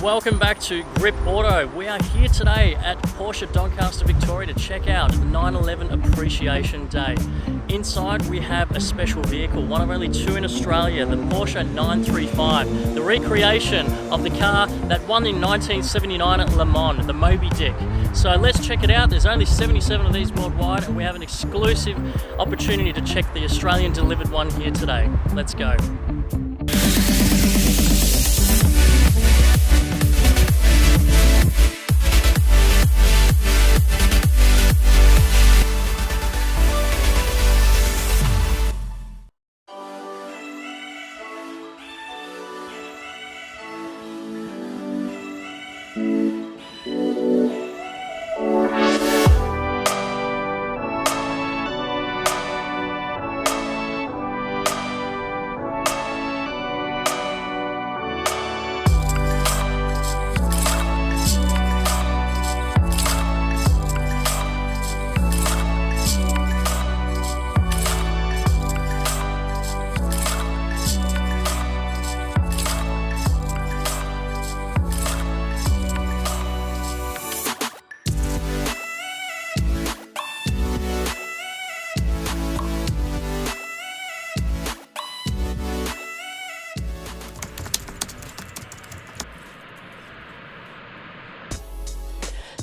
Welcome back to Grip Auto. We are here today at Porsche Doncaster, Victoria to check out the 911 Appreciation Day. Inside we have a special vehicle, one of only two in Australia, the Porsche 935, the recreation of the car that won in 1979 at Le Mans, the Moby Dick. So let's check it out. There's only 77 of these worldwide and we have an exclusive opportunity to check the Australian delivered one here today. Let's go.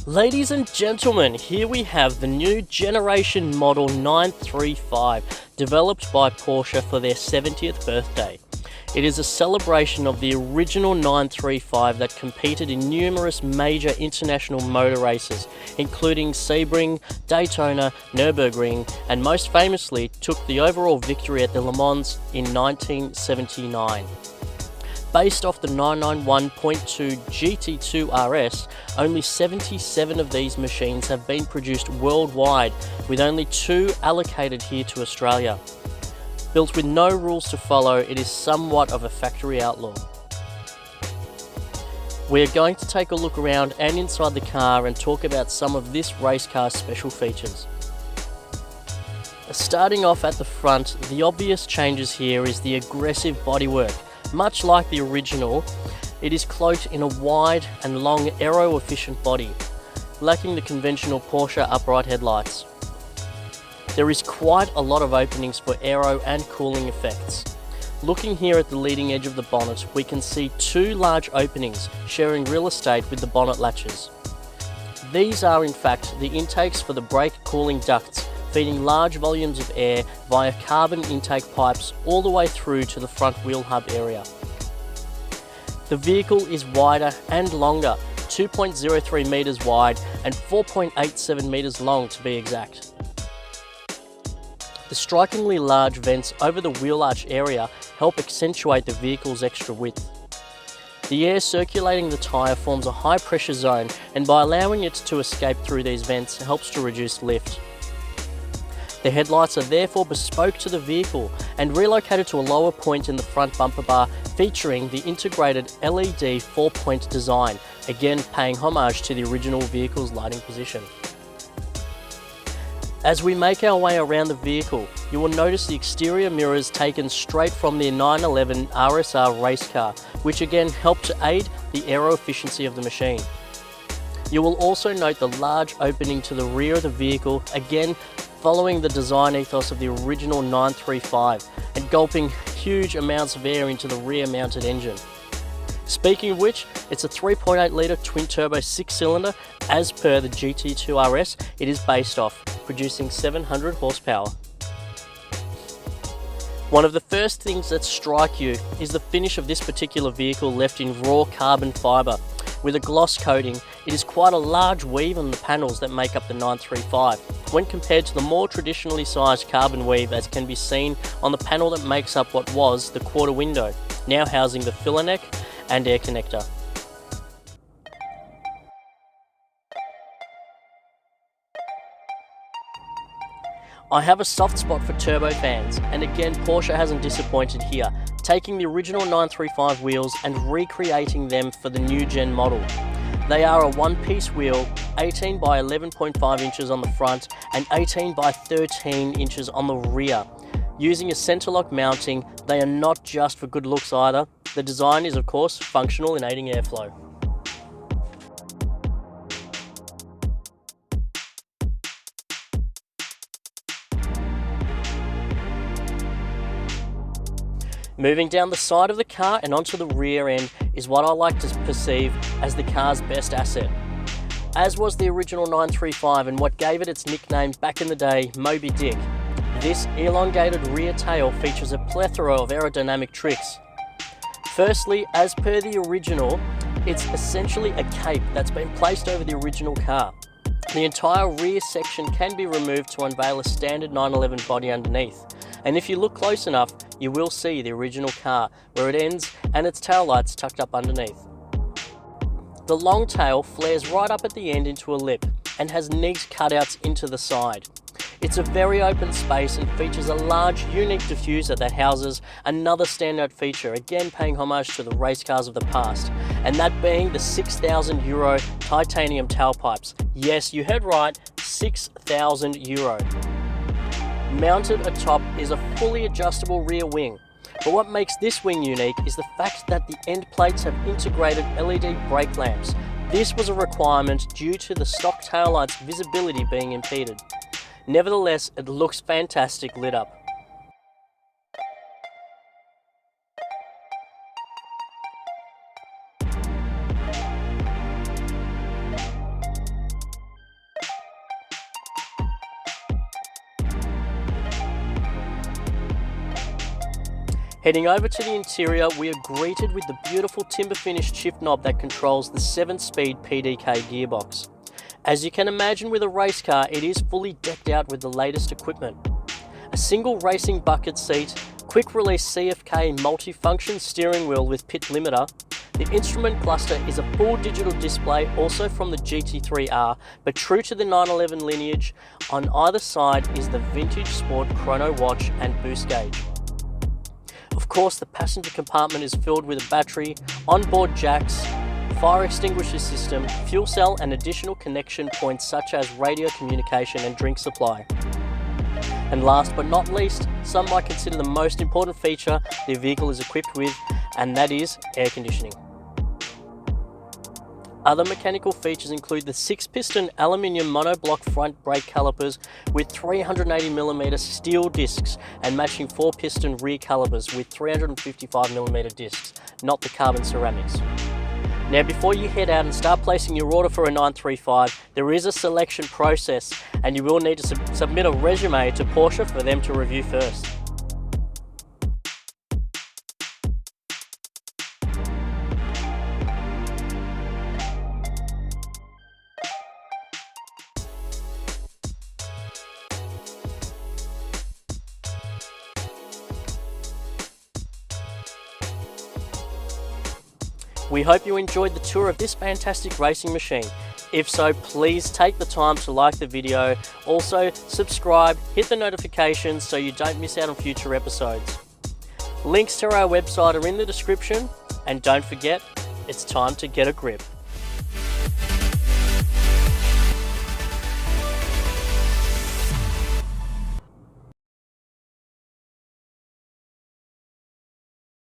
Ladies and gentlemen, here we have the new generation model 935, developed by Porsche for their 70th birthday. It is a celebration of the original 935 that competed in numerous major international motor races, including Sebring, Daytona, Nürburgring, and most famously took the overall victory at the Le Mans in 1979. Based off the 991.2 GT2 RS, only 77 of these machines have been produced worldwide, with only 2 allocated here to Australia. Built with no rules to follow, it is somewhat of a factory outlaw. We are going to take a look around and inside the car and talk about some of this race car's special features. Starting off at the front, the obvious changes here is the aggressive bodywork. Much like the original, it is cloaked in a wide and long aero-efficient body, lacking the conventional Porsche upright headlights. There is quite a lot of openings for aero and cooling effects. Looking here at the leading edge of the bonnet, we can see 2 large openings sharing real estate with the bonnet latches. These are in fact the intakes for the brake cooling ducts, feeding large volumes of air via carbon intake pipes all the way through to the front wheel hub area. The vehicle is wider and longer, 2.03 metres wide and 4.87 metres long to be exact. The strikingly large vents over the wheel arch area help accentuate the vehicle's extra width. The air circulating the tyre forms a high pressure zone, and by allowing it to escape through these vents helps to reduce lift. The headlights are therefore bespoke to the vehicle and relocated to a lower point in the front bumper bar, featuring the integrated LED 4-point design, again paying homage to the original vehicle's lighting position. As we make our way around the vehicle, you will notice the exterior mirrors taken straight from the 911 RSR race car, which again help to aid the aero efficiency of the machine. You will also note the large opening to the rear of the vehicle, again following the design ethos of the original 935 and gulping huge amounts of air into the rear mounted engine. Speaking of which, it's a 3.8 litre twin turbo 6-cylinder as per the GT2 RS it is based off, producing 700 horsepower. One of the first things that strike you is the finish of this particular vehicle, left in raw carbon fibre. With a gloss coating, it is quite a large weave on the panels that make up the 935, when compared to the more traditionally sized carbon weave as can be seen on the panel that makes up what was the quarter window, now housing the filler neck and air connector. I have a soft spot for turbo fans, and again Porsche hasn't disappointed here, taking the original 935 wheels and recreating them for the new gen model. They are a one-piece wheel, 18 by 11.5 inches on the front and 18 by 13 inches on the rear. Using a centre-lock mounting, they are not just for good looks either. The design is of course functional in aiding airflow. Moving down the side of the car and onto the rear end is what I like to perceive as the car's best asset. As was the original 935 and what gave it its nickname back in the day, Moby Dick, this elongated rear tail features a plethora of aerodynamic tricks. Firstly, as per the original, it's essentially a cape that's been placed over the original car. The entire rear section can be removed to unveil a standard 911 body underneath. And if you look close enough, you will see the original car where it ends and its taillights tucked up underneath. The long tail flares right up at the end into a lip and has neat cutouts into the side. It's a very open space and features a large, unique diffuser that houses another standout feature, again paying homage to the race cars of the past, and that being the €6,000 titanium tailpipes. Yes, you heard right, €6,000. Mounted atop is a fully adjustable rear wing, but what makes this wing unique is the fact that the end plates have integrated LED brake lamps. This was a requirement due to the stock taillight's visibility being impeded. Nevertheless, it looks fantastic lit up. Heading over to the interior, we are greeted with the beautiful timber finished shift knob that controls the 7-speed PDK gearbox. As you can imagine with a race car, it is fully decked out with the latest equipment. A single racing bucket seat, quick release CFK multifunction steering wheel with pit limiter. The instrument cluster is a full digital display, also from the GT3R, but true to the 911 lineage. On either side is the vintage sport chrono watch and boost gauge. Of course, the passenger compartment is filled with a battery, onboard jacks, fire extinguisher system, fuel cell and additional connection points such as radio communication and drink supply. And last but not least, some might consider the most important feature the vehicle is equipped with, and that is air conditioning. Other mechanical features include the 6-piston aluminium monoblock front brake calipers with 380mm steel discs and matching 4-piston rear calipers with 355mm discs, not the carbon ceramics. Now before you head out and start placing your order for a 935, there is a selection process and you will need to submit a resume to Porsche for them to review first. We hope you enjoyed the tour of this fantastic racing machine. If so, please take the time to like the video. Also, subscribe, hit the notifications so you don't miss out on future episodes. Links to our website are in the description, and don't forget, it's time to get a grip.